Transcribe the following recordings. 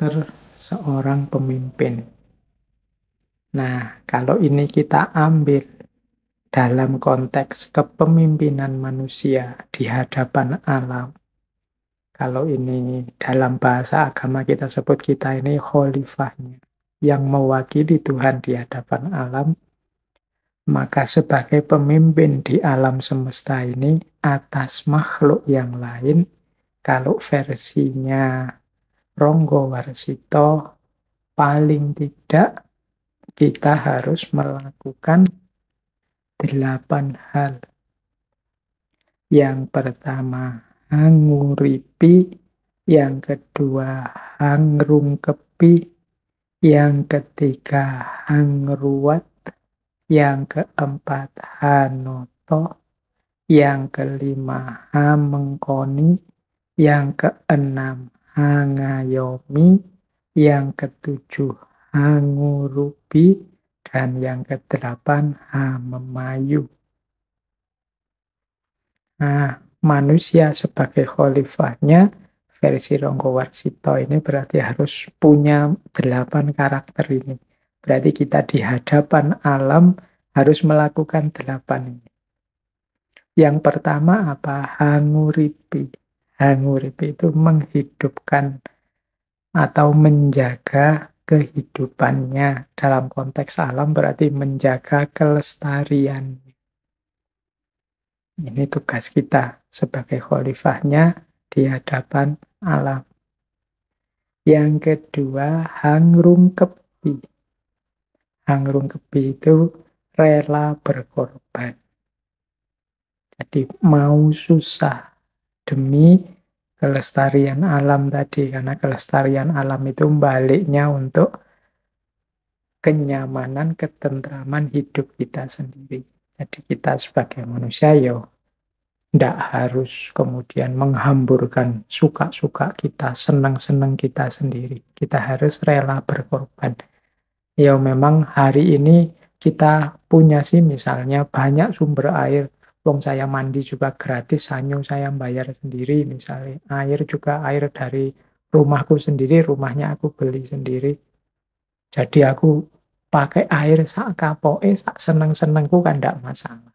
karakter seorang pemimpin. Nah, kalau ini kita ambil dalam konteks kepemimpinan manusia di hadapan alam. Kalau ini dalam bahasa agama kita sebut kita ini khalifahnya, yang mewakili Tuhan di hadapan alam, maka sebagai pemimpin di alam semesta ini atas makhluk yang lain, kalau versinya Ronggo Warsito, paling tidak kita harus melakukan 8 hal. Yang pertama, hanguripi. Yang kedua, hangrungkepi. Yang ketiga, hangruat. Yang keempat, hanoto. Yang kelima, hamengkoni. Yang keenam, hangayomi. Yang ketujuh, hangurupi. Dan yang kedelapan, hamemayu. Nah, manusia sebagai khalifahnya, versi Ronggo Warsito ini berarti harus punya 8 karakter ini. Berarti kita di hadapan alam harus melakukan 8 ini. Yang pertama apa? Hanguripi. Hanguripi itu menghidupkan atau menjaga kehidupannya. Dalam konteks alam berarti menjaga kelestarian. Ini tugas kita sebagai khalifahnya di hadapan alam. Yang kedua, hangrungkepi. Hangrungkepi itu rela berkorban. Jadi mau susah demi kelestarian alam tadi. Karena kelestarian alam itu baliknya untuk kenyamanan, ketentraman hidup kita sendiri. Jadi kita sebagai manusia tidak harus kemudian menghamburkan suka-suka kita, senang-senang kita sendiri. Kita harus rela berkorban. Ya memang hari ini kita punya sih misalnya banyak sumber air. Wong saya mandi juga gratis, sanyo saya bayar sendiri misalnya. Air juga air dari rumahku sendiri, rumahnya aku beli sendiri. Jadi aku pakai air sak kapoke, sak seneng-senengku kan tidak masalah.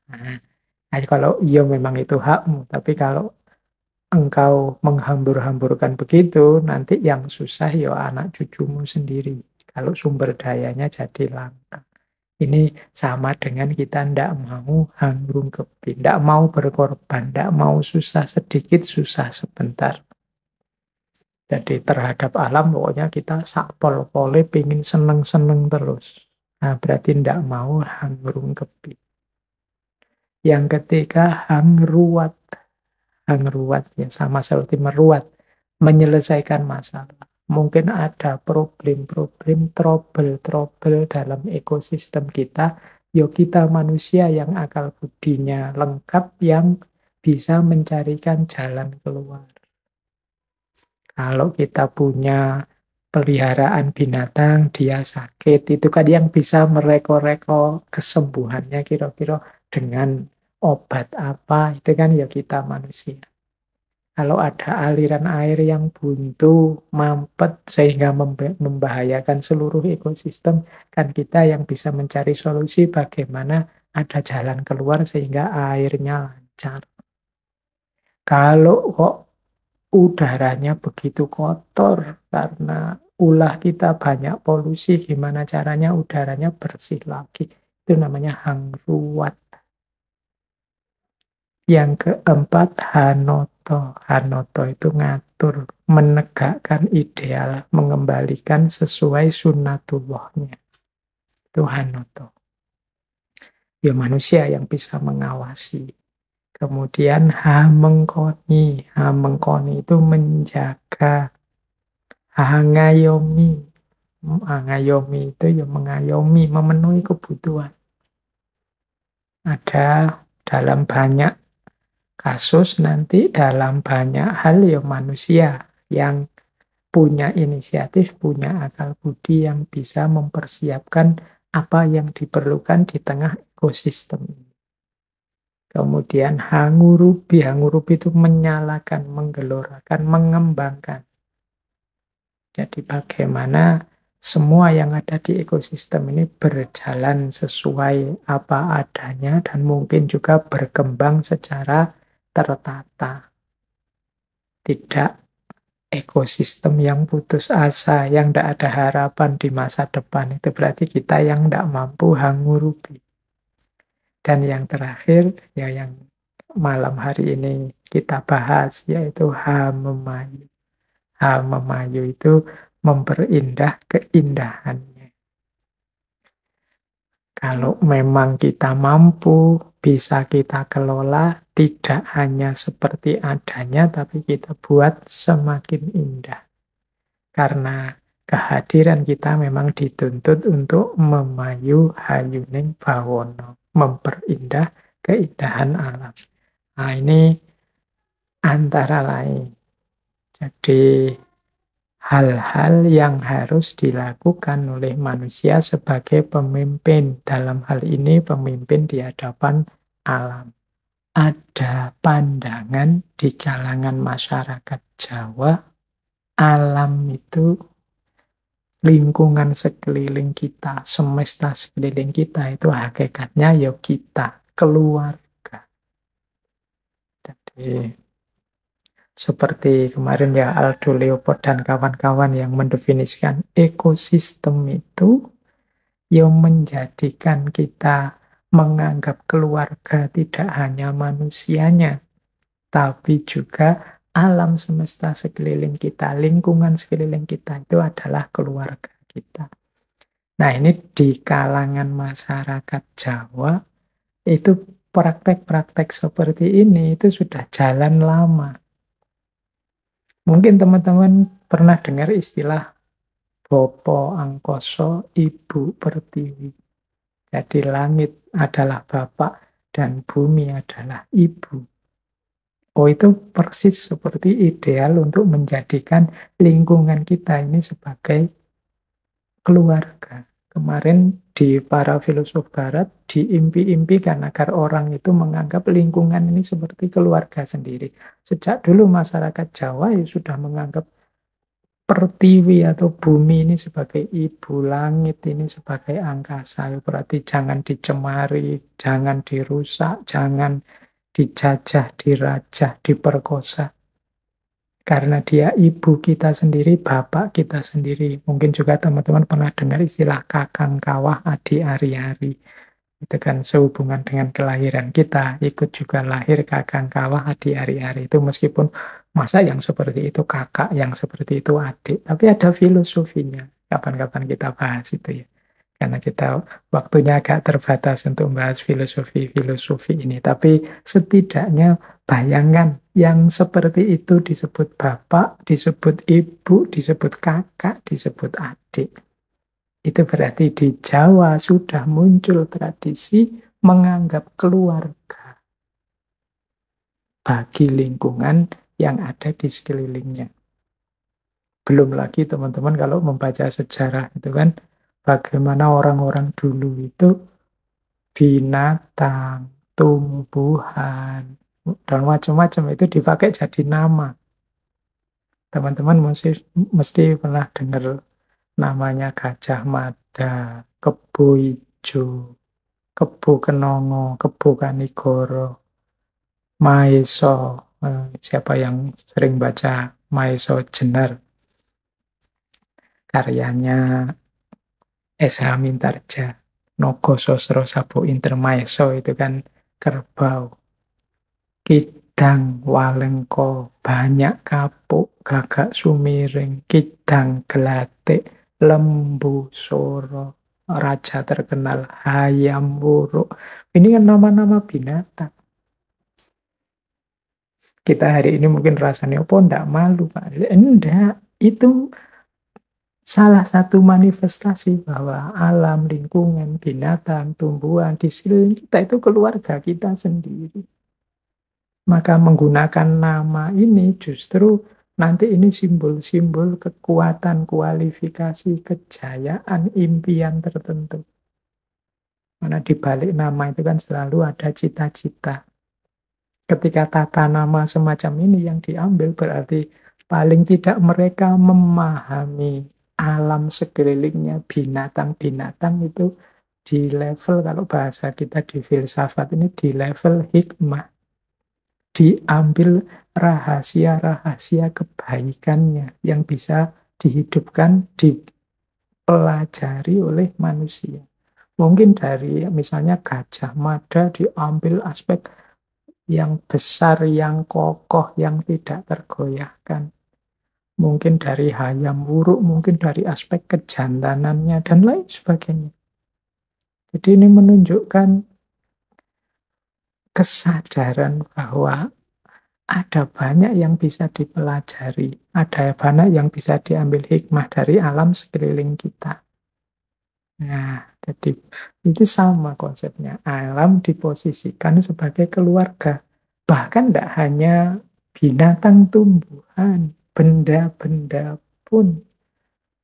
Nah, kalau iya memang itu hakmu, tapi kalau engkau menghambur-hamburkan begitu, nanti yang susah ya anak cucumu sendiri. Kalau sumber dayanya jadi langka. Ini sama dengan kita tidak mau hangrung kepi, tidak mau berkorban, tidak mau susah sedikit, susah sebentar. Jadi terhadap alam pokoknya kita sakpol-pole pingin seneng-seneng terus. Nah, berarti tidak mau hangrung kepi. Yang ketiga, hangruat. Hangruat ya sama seperti meruat, menyelesaikan masalah. Mungkin ada problem-problem, trouble-trouble dalam ekosistem kita. Yuk kita manusia yang akal budinya lengkap, yang bisa mencarikan jalan keluar. Kalau kita punya peliharaan binatang, dia sakit, itu kan yang bisa mereko-reko kesembuhannya kira-kira dengan obat apa, itu kan ya kita manusia. Kalau ada aliran air yang buntu, mampet, sehingga membahayakan seluruh ekosistem, kan kita yang bisa mencari solusi bagaimana ada jalan keluar sehingga airnya lancar. Kalau kok udaranya begitu kotor karena ulah kita banyak polusi, gimana caranya udaranya bersih lagi? Itu namanya hangruat. Yang keempat, hanoto. Hanoto itu ngatur, menegakkan ideal, mengembalikan sesuai sunnatullahnya. Itu hanoto. Ya manusia yang bisa mengawasi. Kemudian hamengkoni. Hamengkoni itu menjaga. Hangayomi. Hangayomi itu ya mengayomi, memenuhi kebutuhan. Ada dalam banyak kasus nanti dalam banyak hal ya manusia yang punya inisiatif, punya akal budi yang bisa mempersiapkan apa yang diperlukan di tengah ekosistem. Kemudian hangurubi. Hangurubi itu menyalakan, menggelorakan, mengembangkan. Jadi bagaimana semua yang ada di ekosistem ini berjalan sesuai apa adanya dan mungkin juga berkembang secara tertata. Tidak ekosistem yang putus asa, yang tidak ada harapan di masa depan. Itu berarti kita yang tidak mampu hangurupi. Dan yang terakhir, ya yang malam hari ini kita bahas, yaitu Hamemayu. Hamemayu itu memperindah keindahannya. Kalau memang kita mampu, bisa kita kelola, tidak hanya seperti adanya, tapi kita buat semakin indah. Karena kehadiran kita memang dituntut untuk memayu hayuning bawono, memperindah keindahan alam. Nah, ini antara lain. Jadi, hal-hal yang harus dilakukan oleh manusia sebagai pemimpin. Dalam hal ini, pemimpin di hadapan alam. Ada pandangan di kalangan masyarakat Jawa, alam itu lingkungan sekeliling kita, semesta sekeliling kita, itu hakikatnya ya kita, keluarga. Jadi, seperti kemarin ya Aldo Leopold dan kawan-kawan yang mendefinisikan ekosistem itu yang menjadikan kita menganggap keluarga tidak hanya manusianya, tapi juga alam semesta sekeliling kita, lingkungan sekeliling kita itu adalah keluarga kita. Nah, ini di kalangan masyarakat Jawa, itu praktek-praktek seperti ini itu sudah jalan lama. Mungkin teman-teman pernah dengar istilah Bopo Angkoso, Ibu Pertiwi. Jadi langit adalah bapak dan bumi adalah ibu. Oh, itu persis seperti ideal untuk menjadikan lingkungan kita ini sebagai keluarga. Kemarin di para filosof barat diimpi-impikan agar orang itu menganggap lingkungan ini seperti keluarga sendiri. Sejak dulu masyarakat Jawa ya sudah menganggap pertiwi atau bumi ini sebagai ibu, langit ini sebagai angkasa. Berarti jangan dicemari, jangan dirusak, jangan dijajah, dirajah, diperkosa. Karena dia ibu kita sendiri, bapak kita sendiri. Mungkin juga teman-teman pernah dengar istilah kakang kawah adi ari-ari. Itu kan sehubungan dengan kelahiran kita, ikut juga lahir kakang kawah adi ari-ari. Itu meskipun masa yang seperti itu kakak, yang seperti itu adik. Tapi ada filosofinya. Kapan-kapan kita bahas itu ya. Karena kita waktunya agak terbatas untuk membahas filosofi-filosofi ini. Tapi setidaknya bayangkan yang seperti itu disebut bapak, disebut ibu, disebut kakak, disebut adik. Itu berarti di Jawa sudah muncul tradisi menganggap keluarga bagi lingkungan yang ada di sekelilingnya. Belum lagi teman-teman kalau membaca sejarah itu kan, bagaimana orang-orang dulu itu binatang, tumbuhan, dan macam-macam itu dipakai jadi nama. Teman-teman mesti pernah dengar namanya Gajah Mada, Kebo Ijo, Kebo Kenongo, Kebo Kanigoro, Maeso. Siapa yang sering baca Maeso Jenar? Karyanya S.H. Mintarja. Nogo Sosro Sabo Intermaiso itu kan kerbau. Kidang walengko, banyak kapuk, gagak sumiring, kidang gelatik, lembu soro, raja terkenal, hayam wuruk. Ini kan nama-nama binatang. Kita hari ini mungkin rasanya, apa enggak malu, Pak? Enggak, itu salah satu manifestasi bahwa alam, lingkungan, binatang, tumbuhan, di sekeliling kita itu keluarga kita sendiri. Maka menggunakan nama ini justru nanti ini simbol-simbol kekuatan, kualifikasi, kejayaan, impian tertentu. Karena di balik nama itu kan selalu ada cita-cita. Ketika tata nama semacam ini yang diambil berarti Paling tidak mereka memahami alam sekelilingnya, binatang-binatang itu di level, kalau bahasa kita di filsafat ini, di level hikmah. Diambil rahasia-rahasia kebaikannya yang bisa dihidupkan, dipelajari oleh manusia. Mungkin dari misalnya Gajah Mada diambil aspek yang besar, yang kokoh, yang tidak tergoyahkan. Mungkin dari Hayam Wuruk, mungkin dari aspek kejantanannya, dan lain sebagainya. Jadi ini menunjukkan kesadaran bahwa ada banyak yang bisa dipelajari, ada banyak yang bisa diambil hikmah dari alam sekeliling kita. Nah, jadi itu sama konsepnya. Alam diposisikan sebagai keluarga. Bahkan tidak hanya binatang, tumbuhan, benda-benda pun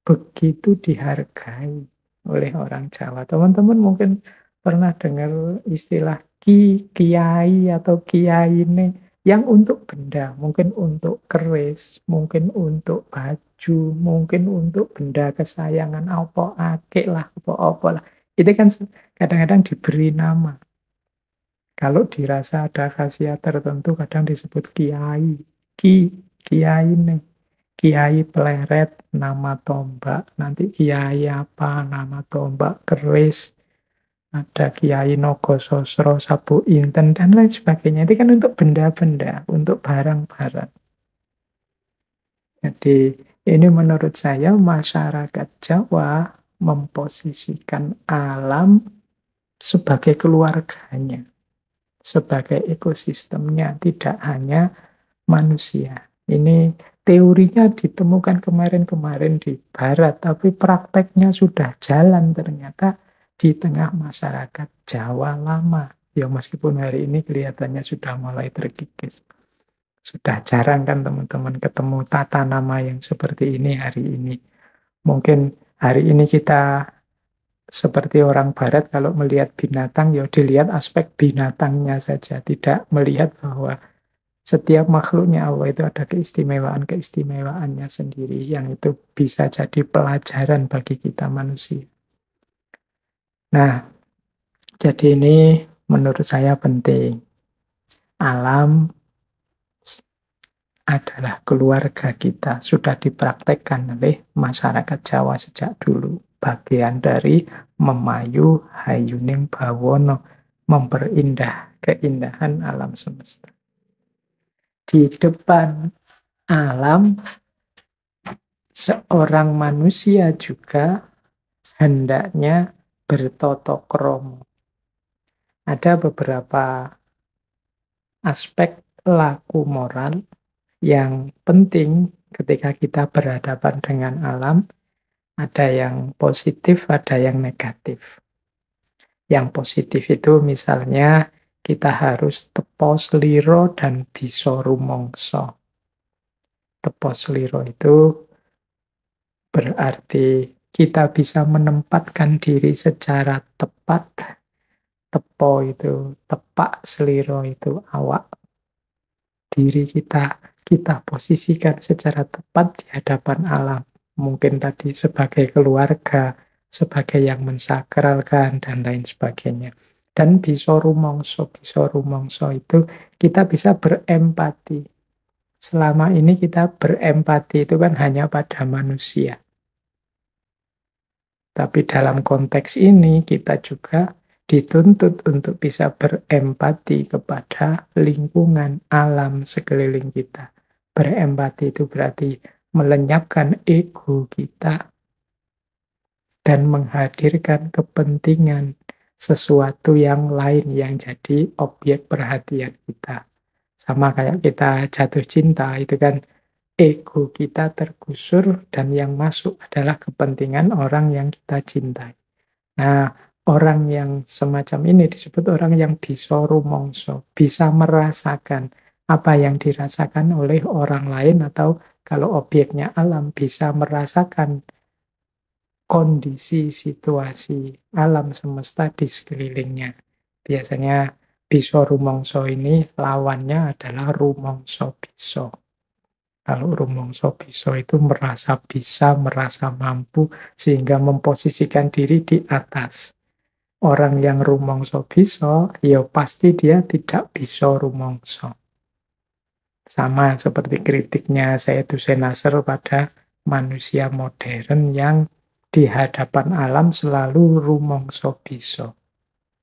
begitu dihargai oleh orang Jawa. Teman-teman mungkin pernah dengar istilah kiai atau kiai ini yang untuk benda, mungkin untuk keris, mungkin untuk baju, mungkin untuk benda kesayangan, apa akik lah, apa-apa lah. Itu kan kadang-kadang diberi nama. Kalau dirasa ada khasiat tertentu, kadang disebut kiai. Kiai nih. Kiai Pleret, nama tombak. Nanti kiai apa, nama tombak keris. Ada Kiai Nogososro, Sabu Inten, dan lain sebagainya. Itu kan untuk benda-benda, untuk barang-barang. Jadi ini menurut saya masyarakat Jawa memposisikan alam sebagai keluarganya, sebagai ekosistemnya, tidak hanya manusia. Ini teorinya ditemukan kemarin-kemarin di Barat, tapi prakteknya sudah jalan ternyata di tengah masyarakat Jawa lama. Ya meskipun hari ini kelihatannya sudah mulai terkikis. Sudah jarang kan teman-teman ketemu tata nama yang seperti ini hari ini. Mungkin hari ini kita seperti orang Barat kalau melihat binatang, ya dilihat aspek binatangnya saja. Tidak melihat bahwa setiap makhluknya Allah itu ada keistimewaan-keistimewaannya sendiri yang itu bisa jadi pelajaran bagi kita manusia. Nah, jadi ini menurut saya penting. Alam adalah keluarga kita, sudah dipraktekkan oleh masyarakat Jawa sejak dulu. Bagian dari memayu hayuning bawono, memperindah keindahan alam semesta. Di depan alam, seorang manusia juga hendaknya bertotok kromo. Ada beberapa aspek laku moral yang penting ketika kita berhadapan dengan alam. Ada yang positif, ada yang negatif. Yang positif itu misalnya kita harus tepo sliro dan bisa rumongso. Tepo sliro itu berarti kita bisa menempatkan diri secara tepat. Tepo itu tepak, sliro itu awak. Diri kita posisikan secara tepat di hadapan alam. Mungkin tadi sebagai keluarga, sebagai yang mensakralkan, dan lain sebagainya. Dan bisa rumongso itu kita bisa berempati. Selama ini kita berempati itu kan hanya pada manusia. Tapi dalam konteks ini kita juga dituntut untuk bisa berempati kepada lingkungan alam sekeliling kita. Berempati itu berarti melenyapkan ego kita dan menghadirkan kepentingan sesuatu yang lain yang jadi objek perhatian kita. Sama kayak kita jatuh cinta, itu kan ego kita tergusur dan yang masuk adalah kepentingan orang yang kita cintai. Nah, orang yang semacam ini disebut orang yang bisa rumongso, bisa merasakan apa yang dirasakan oleh orang lain, atau kalau objeknya alam bisa merasakan kondisi situasi alam semesta di sekelilingnya. Biasanya bisa rumongso ini lawannya adalah rumongso biso. Kalau rumangsa bisa itu merasa bisa, merasa mampu, sehingga memposisikan diri di atas. Orang yang rumangsa bisa, ya pasti dia tidak bisa rumangsa. Sama seperti kritiknya Sayyidu Nasr pada manusia modern yang di hadapan alam selalu rumangsa bisa.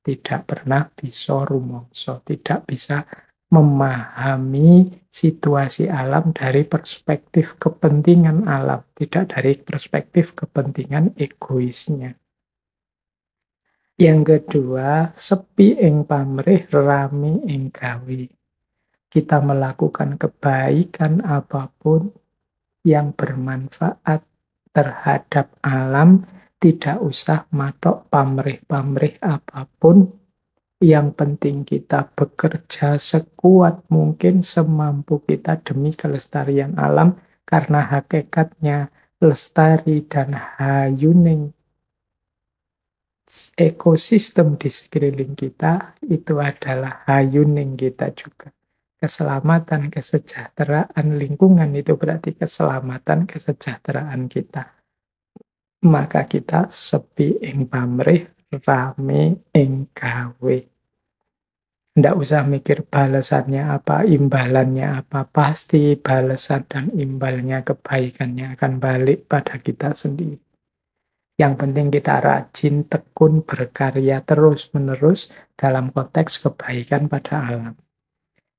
Tidak pernah bisa rumangsa, tidak bisa memahami situasi alam dari perspektif kepentingan alam, tidak dari perspektif kepentingan egoisnya. Yang kedua, sepi ing pamrih, rame ing gawe. Kita melakukan kebaikan apapun yang bermanfaat terhadap alam, tidak usah matok pamrih-pamrih apapun. Yang penting kita bekerja sekuat mungkin, semampu kita demi kelestarian alam, karena hakikatnya lestari dan hayuning ekosistem di sekeliling kita itu adalah hayuning kita juga. Keselamatan, kesejahteraan lingkungan itu berarti keselamatan, kesejahteraan kita. Maka kita sepi ing pamrih, rame ing gawe. Ndak usah mikir balasannya apa, imbalannya apa. Pasti balasan dan imbalnya, kebaikannya akan balik pada kita sendiri. Yang penting kita rajin, tekun, berkarya terus-menerus dalam konteks kebaikan pada alam.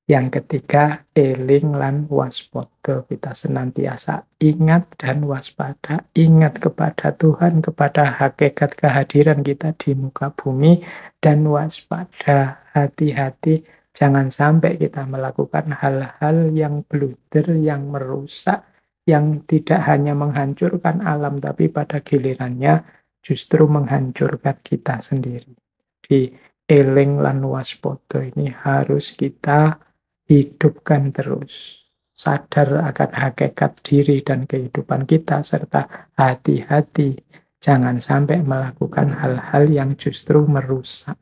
Yang ketiga, eling lan waspada. Kita senantiasa ingat dan waspada. Ingat kepada Tuhan, kepada hakikat kehadiran kita di muka bumi, dan waspada, hati-hati. Jangan sampai kita melakukan hal-hal yang blunder, yang merusak, yang tidak hanya menghancurkan alam, tapi pada gilirannya justru menghancurkan kita sendiri. Di eling lan waspada ini harus kita hidupkan terus. Sadar akan hakikat diri dan kehidupan kita, serta hati-hati. Jangan sampai melakukan hal-hal yang justru merusak.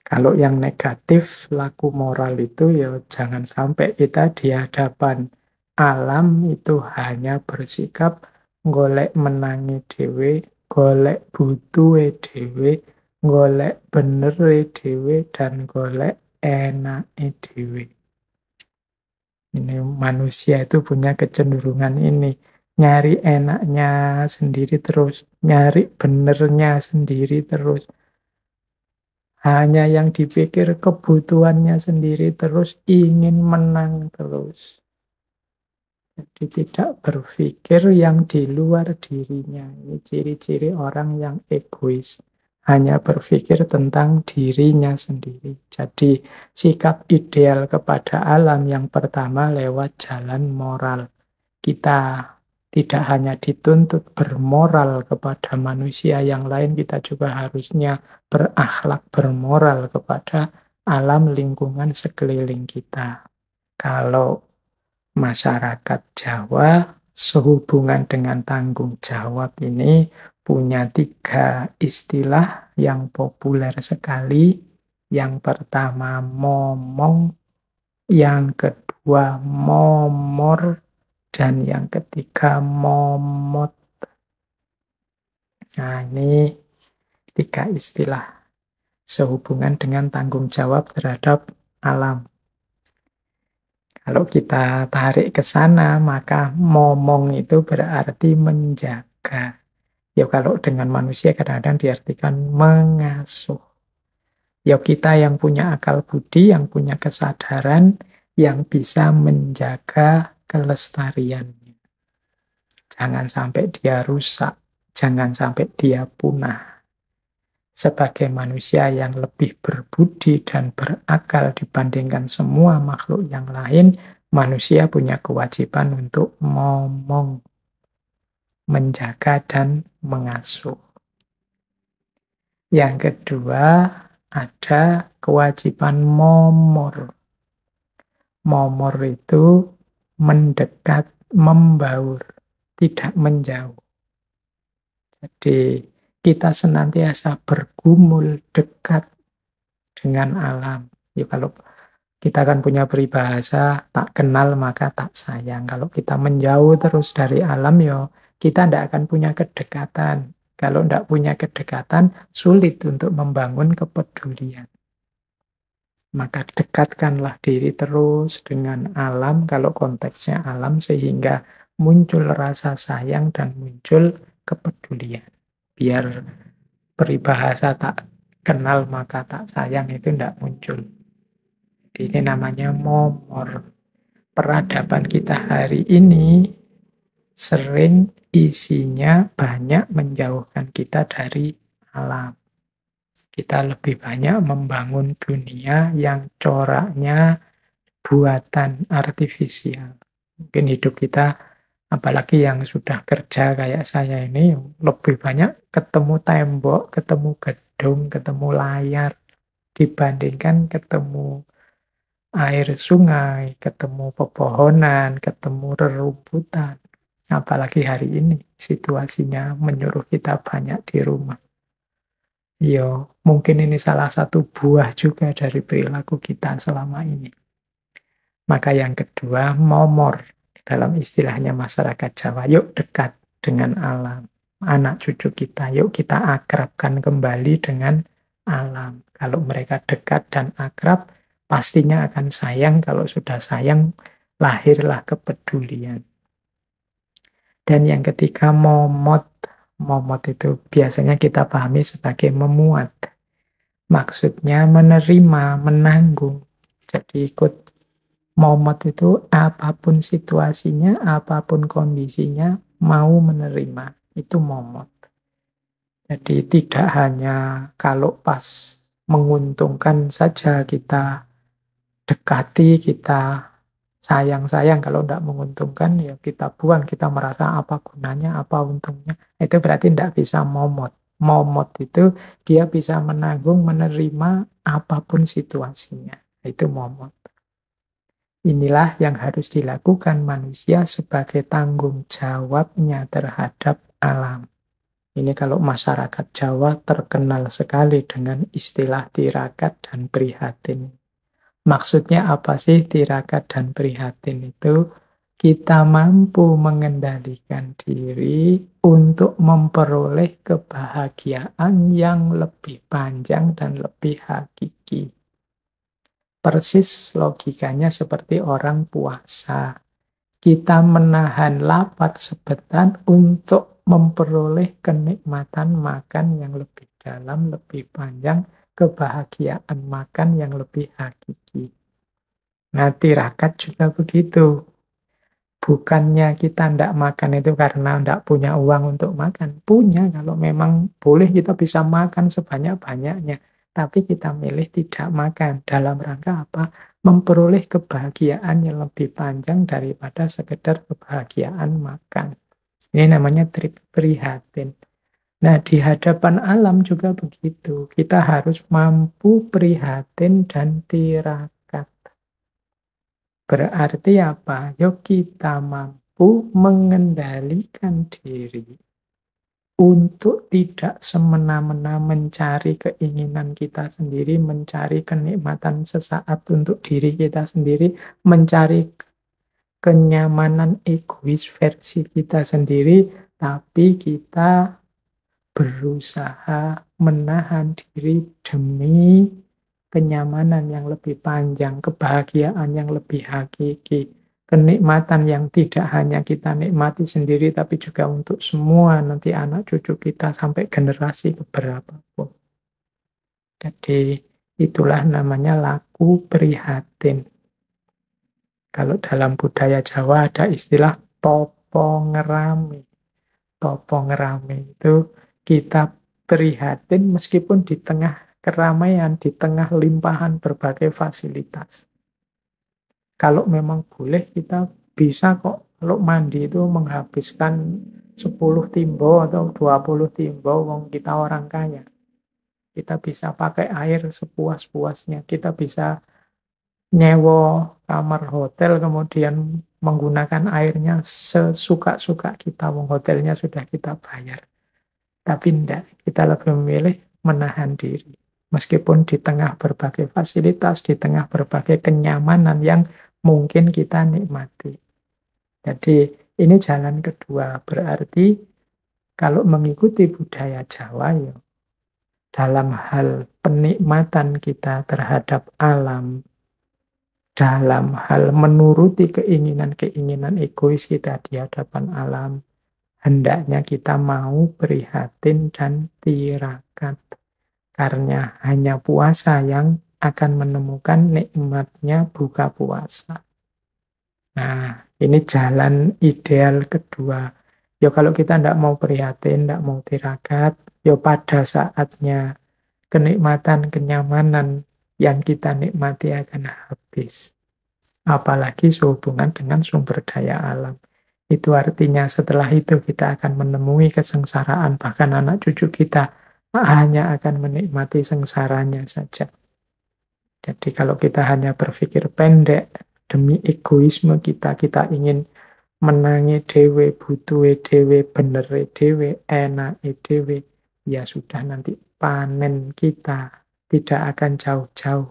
Kalau yang negatif, laku moral itu ya jangan sampai kita di hadapan alam itu hanya bersikap golek menangi dewe, golek butuhe dewe, golek benere dewe, dan golek enake dewe. Ini manusia itu punya kecenderungan ini. Nyari enaknya sendiri terus, nyari benernya sendiri terus. Hanya yang dipikir kebutuhannya sendiri terus, ingin menang terus. Jadi tidak berpikir yang di luar dirinya. Ini ciri-ciri orang yang egois. Hanya berpikir tentang dirinya sendiri. Jadi sikap ideal kepada alam yang pertama lewat jalan moral. Kita tidak hanya dituntut bermoral kepada manusia yang lain, kita juga harusnya berakhlak bermoral kepada alam lingkungan sekeliling kita. Kalau masyarakat Jawa sehubungan dengan tanggung jawab ini punya 3 istilah yang populer sekali. Yang pertama momong, yang kedua momor, dan yang ketiga momot. Nah, ini 3 istilah sehubungan dengan tanggung jawab terhadap alam. Kalau kita tarik ke sana, maka momong itu berarti menjaga. Ya kalau dengan manusia kadang-kadang diartikan mengasuh. Ya kita yang punya akal budi, yang punya kesadaran, yang bisa menjaga kelestariannya. Jangan sampai dia rusak, jangan sampai dia punah. Sebagai manusia yang lebih berbudi dan berakal dibandingkan semua makhluk yang lain, manusia punya kewajiban untuk momong, menjaga dan mengasuh. Yang kedua, ada kewajiban momor. Momor itu mendekat, membaur, tidak menjauh. Jadi kita senantiasa bergumul dekat dengan alam. Ya, kalau Kita kan punya peribahasa, tak kenal maka tak sayang. Kalau kita menjauh terus dari alam, kita tidak akan punya kedekatan. Kalau tidak punya kedekatan, sulit untuk membangun kepedulian. Maka dekatkanlah diri terus dengan alam, kalau konteksnya alam, sehingga muncul rasa sayang dan muncul kepedulian. Biar peribahasa tak kenal maka tak sayang itu tidak muncul. Ini namanya momor. Peradaban kita hari ini sering isinya banyak menjauhkan kita dari alam. Kita lebih banyak membangun dunia yang coraknya buatan artifisial. Mungkin hidup kita, apalagi yang sudah kerja kayak saya ini, lebih banyak ketemu tembok, ketemu gedung, ketemu layar, dibandingkan ketemu air sungai, ketemu pepohonan, ketemu rerumputan. Apalagi hari ini situasinya menyuruh kita banyak di rumah. Mungkin ini salah satu buah juga dari perilaku kita selama ini. Maka yang kedua, momor. Dalam istilahnya masyarakat Jawa, yuk dekat dengan alam. Anak cucu kita, yuk kita akrabkan kembali dengan alam. Kalau mereka dekat dan akrab, pastinya akan sayang. Kalau sudah sayang, lahirlah kepedulian. Dan yang ketiga, momot. Momot itu biasanya kita pahami sebagai memuat. Maksudnya menerima, menanggung. Jadi ikut momot itu apapun situasinya, apapun kondisinya, mau menerima. Itu momot. Jadi tidak hanya kalau pas menguntungkan saja kita dekati, kita sayang-sayang. Kalau tidak menguntungkan, ya kita buang. Kita merasa apa gunanya, apa untungnya. Itu berarti tidak bisa momot. Momot itu dia bisa menanggung, menerima apapun situasinya. Itu momot. Inilah yang harus dilakukan manusia sebagai tanggung jawabnya terhadap alam. Ini kalau masyarakat Jawa terkenal sekali dengan istilah tirakat dan prihatin. Maksudnya apa sih tirakat dan prihatin itu? Kita mampu mengendalikan diri untuk memperoleh kebahagiaan yang lebih panjang dan lebih hakiki. Persis logikanya seperti orang puasa. Kita menahan lapar sebentar untuk memperoleh kenikmatan makan yang lebih dalam, lebih panjang, kebahagiaan makan yang lebih hakiki. Nah, tirakat juga begitu. Bukannya kita tidak makan itu karena tidak punya uang untuk makan. Punya, kalau memang boleh kita bisa makan sebanyak-banyaknya. Tapi kita milih tidak makan. Dalam rangka apa? Memperoleh kebahagiaan yang lebih panjang daripada sekedar kebahagiaan makan. Ini namanya trik prihatin. Nah, di hadapan alam juga begitu. Kita harus mampu prihatin dan tirakat. Berarti apa? Yuk kita mampu mengendalikan diri untuk tidak semena-mena mencari keinginan kita sendiri, mencari kenikmatan sesaat untuk diri kita sendiri, mencari kenyamanan egois versi kita sendiri, tapi kita berusaha menahan diri demi kenyamanan yang lebih panjang, kebahagiaan yang lebih hakiki, kenikmatan yang tidak hanya kita nikmati sendiri, tapi juga untuk semua nanti anak cucu kita sampai generasi keberapa pun. Jadi itulah namanya laku prihatin. Kalau dalam budaya Jawa ada istilah topo ngerami. Topo ngerami itu kita prihatin meskipun di tengah keramaian, di tengah limpahan berbagai fasilitas. Kalau memang boleh, kita bisa kok kalau mandi itu menghabiskan 10 timbo atau 20 timbo, wong kita orang kaya. Kita bisa pakai air sepuas-puasnya. Kita bisa nyewa kamar hotel, kemudian menggunakan airnya sesuka-suka kita. Wong hotelnya sudah kita bayar. Tapi enggak, kita lebih memilih menahan diri. Meskipun di tengah berbagai fasilitas, di tengah berbagai kenyamanan yang mungkin kita nikmati. Jadi ini jalan kedua, berarti kalau mengikuti budaya Jawa, ya, dalam hal penikmatan kita terhadap alam, dalam hal menuruti keinginan-keinginan egois kita di hadapan alam, hendaknya kita mau prihatin dan tirakat. Karena hanya puasa yang akan menemukan nikmatnya buka puasa. Nah, ini jalan ideal kedua. Ya kalau kita tidak mau prihatin, tidak mau tirakat, ya pada saatnya kenikmatan, kenyamanan yang kita nikmati akan habis. Apalagi sehubungan dengan sumber daya alam. Itu artinya setelah itu kita akan menemui kesengsaraan, bahkan anak cucu kita hanya akan menikmati sengsaranya saja. Jadi kalau kita hanya berpikir pendek, demi egoisme kita, kita ingin menangi dewe, butuhe dewe, benere dewe, enake dewe, ya sudah nanti panen kita tidak akan jauh-jauh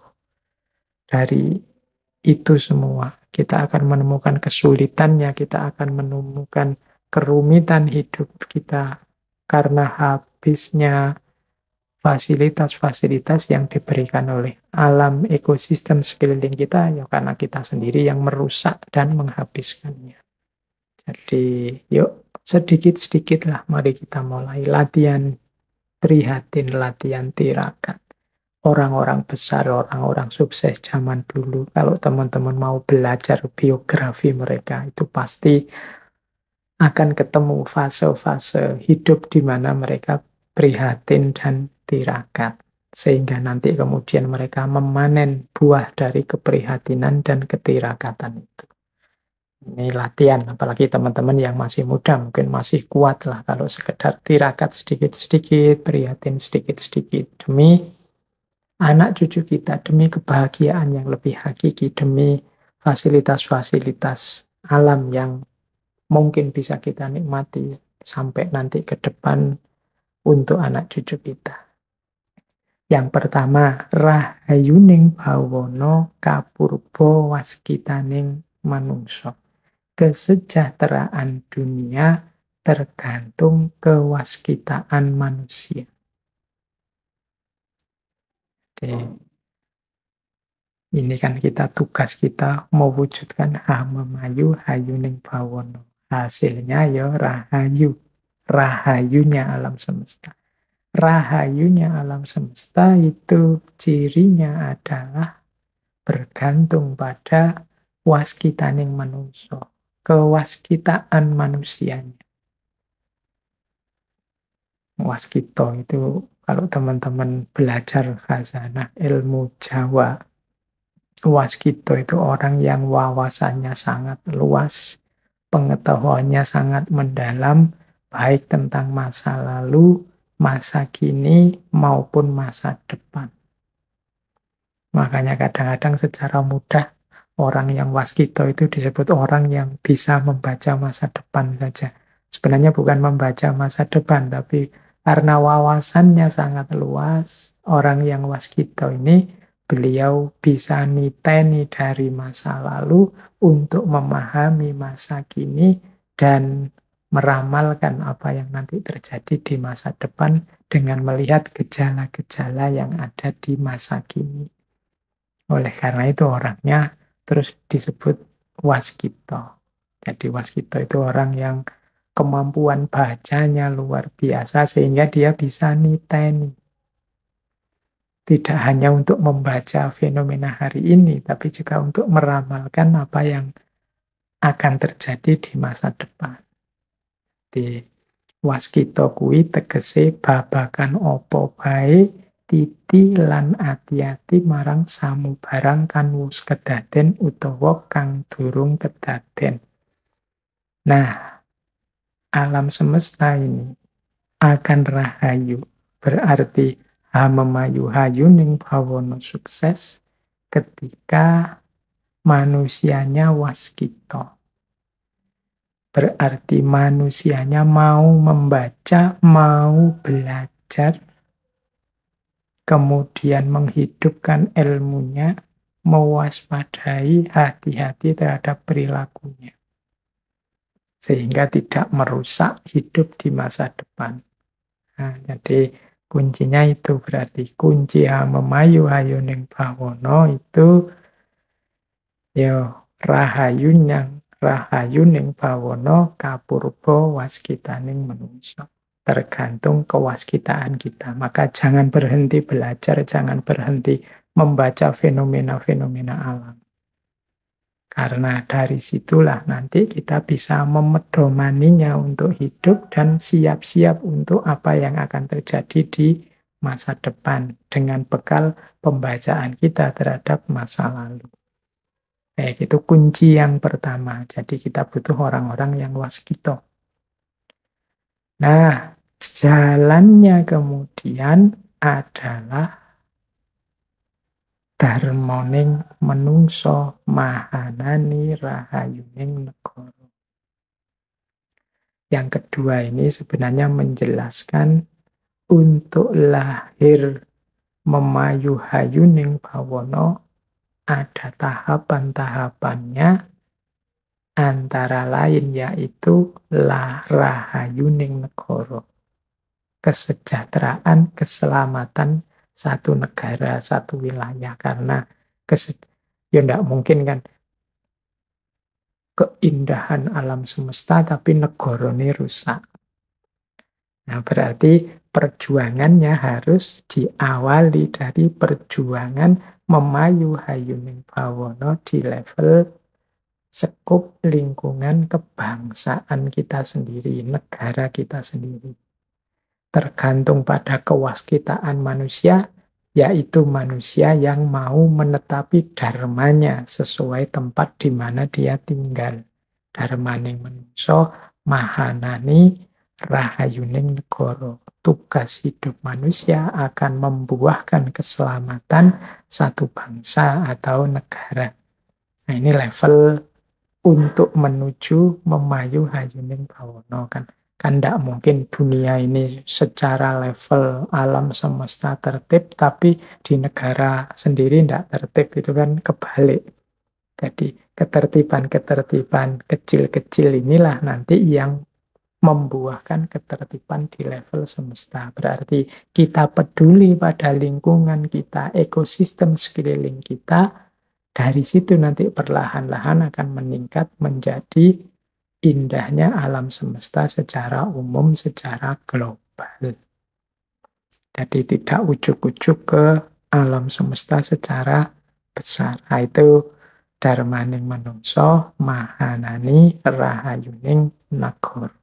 dari itu semua. Kita akan menemukan kesulitannya, kita akan menemukan kerumitan hidup kita karena habisnya fasilitas-fasilitas yang diberikan oleh alam ekosistem sekeliling kita, ya karena kita sendiri yang merusak dan menghabiskannya. Jadi yuk sedikit-sedikit lah mari kita mulai latihan prihatin, latihan tirakat. Orang-orang besar, orang-orang sukses zaman dulu, kalau teman-teman mau belajar biografi mereka, itu pasti akan ketemu fase-fase hidup di mana mereka prihatin dan tirakat. Sehingga nanti kemudian mereka memanen buah dari keprihatinan dan ketirakatan itu. Ini latihan, apalagi teman-teman yang masih muda, mungkin masih kuat lah kalau sekedar tirakat sedikit-sedikit, prihatin sedikit-sedikit, demi anak cucu kita, demi kebahagiaan yang lebih hakiki, demi fasilitas-fasilitas alam yang mungkin bisa kita nikmati sampai nanti ke depan untuk anak cucu kita. Yang pertama, rahayuning bawono kapurba waskitaning manungso. Kesejahteraan dunia tergantung kewaskitaan manusia. Oke. Ini kan tugas kita mewujudkan hamamayu hayuning bawono. Hasilnya ya rahayu. Rahayunya alam semesta. Rahayunya alam semesta itu cirinya adalah bergantung pada waskitaning manungso. Kewaskitaan manusianya. Waskito itu kalau teman-teman belajar khazanah ilmu Jawa, waskito itu orang yang wawasannya sangat luas, pengetahuannya sangat mendalam, baik tentang masa lalu, masa kini, maupun masa depan. Makanya kadang-kadang secara mudah, orang yang waskito itu disebut orang yang bisa membaca masa depan saja. Sebenarnya bukan membaca masa depan, tapi karena wawasannya sangat luas, orang yang waskito ini, beliau bisa niteni dari masa lalu untuk memahami masa kini dan meramalkan apa yang nanti terjadi di masa depan dengan melihat gejala-gejala yang ada di masa kini. Oleh karena itu orangnya terus disebut waskito. Jadi waskito itu orang yang kemampuan bacanya luar biasa sehingga dia bisa niteni. Tidak hanya untuk membaca fenomena hari ini, tapi juga untuk meramalkan apa yang akan terjadi di masa depan. Di waskito kuwi tegese babakan opo bae titi lan ati-ati marang samubarang kan wus kedaden utawa kang durung kedaden. Nah, alam semesta ini akan rahayu, berarti hamemayu hayuning bawono sukses ketika manusianya waskito. Berarti manusianya mau membaca, mau belajar kemudian menghidupkan ilmunya, mewaspadai, hati-hati terhadap perilakunya. Sehingga tidak merusak hidup di masa depan. Nah, jadi kuncinya itu berarti kunci memayu hayuning bawana itu ya rahayuning bawana kapurba waskitaning manungsa. Tergantung kewaskitaan kita. Maka jangan berhenti belajar, jangan berhenti membaca fenomena-fenomena alam. Karena dari situlah nanti kita bisa memedomaninya untuk hidup dan siap-siap untuk apa yang akan terjadi di masa depan dengan bekal pembacaan kita terhadap masa lalu. Itu kunci yang pertama. Jadi kita butuh orang-orang yang waskito. Nah, jalannya kemudian adalah darmoning menungso mahanani rahayuning negara. Yang kedua ini sebenarnya menjelaskan untuk lahir memayu hayuning bawana ada tahapan-tahapannya, antara lain yaitu rahayuning negara. Kesejahteraan, keselamatan satu negara, satu wilayah. Karena ya tidak mungkin kan keindahan alam semesta tapi negara ini rusak. Nah, berarti perjuangannya harus diawali dari perjuangan memayu hayuning bawana di level sekup lingkungan kebangsaan kita sendiri, negara kita sendiri. Tergantung pada kewaskitaan manusia, yaitu manusia yang mau menetapi dharmanya sesuai tempat di mana dia tinggal. Dharmaning manungsa mahanani rahayuning negara. Tugas hidup manusia akan membuahkan keselamatan satu bangsa atau negara. Nah, ini level untuk menuju memayu hayuning bawana kan. Kan tidak mungkin dunia ini secara level alam semesta tertib, tapi di negara sendiri tidak tertib, itu kan kebalik. Jadi ketertiban-ketertiban kecil-kecil inilah nanti yang membuahkan ketertiban di level semesta. Berarti kita peduli pada lingkungan kita, ekosistem sekeliling kita, dari situ nanti perlahan-lahan akan meningkat menjadi indahnya alam semesta secara umum, secara global. Jadi tidak ujuk-ujuk ke alam semesta secara besar. Nah, itu darmaning manungsa mahanani rahayuning nagara.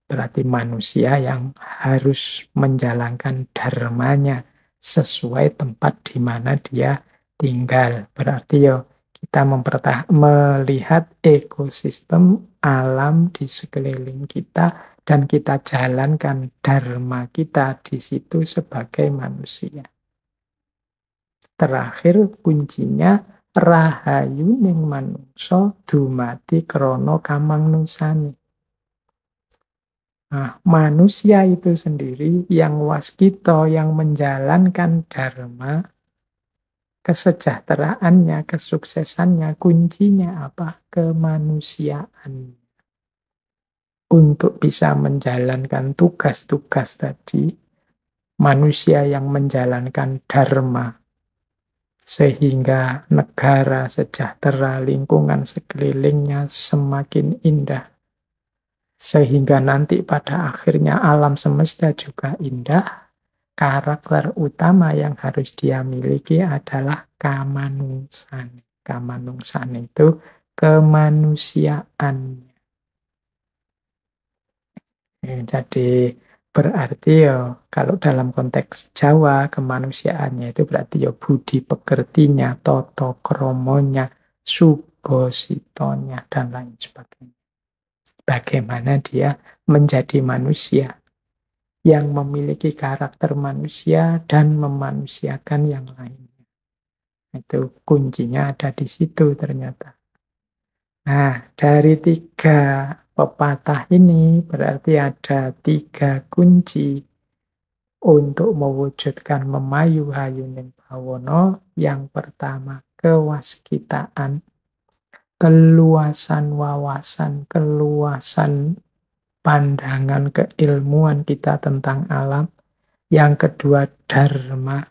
Berarti manusia yang harus menjalankan dharmanya sesuai tempat di mana dia tinggal. Berarti ya kita melihat ekosistem alam di sekeliling kita dan kita jalankan dharma kita di situ sebagai manusia. Terakhir kuncinya rahayuning manungsa dumati krana kamangnusané. Nah, manusia itu sendiri yang waskita, yang menjalankan dharma, kesejahteraannya, kesuksesannya, kuncinya apa? Kemanusiaan. Untuk bisa menjalankan tugas-tugas tadi, manusia yang menjalankan dharma, sehingga negara sejahtera, lingkungan sekelilingnya semakin indah, sehingga nanti pada akhirnya alam semesta juga indah. Karakter utama yang harus dia miliki adalah kamanungsan. Kamanungsan itu kemanusiaan. Jadi berarti ya kalau dalam konteks Jawa kemanusiaannya itu berarti ya budi pekertinya, toto kromonya, subositonya dan lain sebagainya. Bagaimana dia menjadi manusia yang memiliki karakter manusia dan memanusiakan yang lainnya. Itu kuncinya ada di situ ternyata. Nah, dari 3 pepatah ini berarti ada 3 kunci untuk mewujudkan memayu hayuning bawana, yang pertama kewaskitaan, keluasan wawasan, keluasan pandangan keilmuan kita tentang alam. Yang kedua dharma,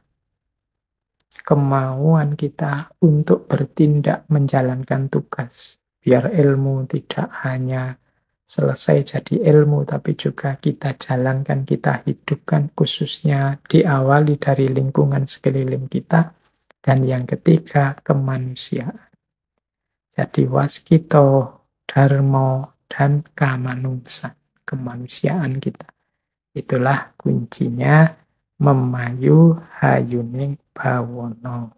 kemauan kita untuk bertindak menjalankan tugas. Biar ilmu tidak hanya selesai jadi ilmu, tapi juga kita jalankan, kita hidupkan, khususnya diawali dari lingkungan sekeliling kita. Dan yang ketiga, kemanusiaan. Jadi waskito, dharma, dan kamanungsan, kemanusiaan kita. Itulah kuncinya memayu hayuning bawana.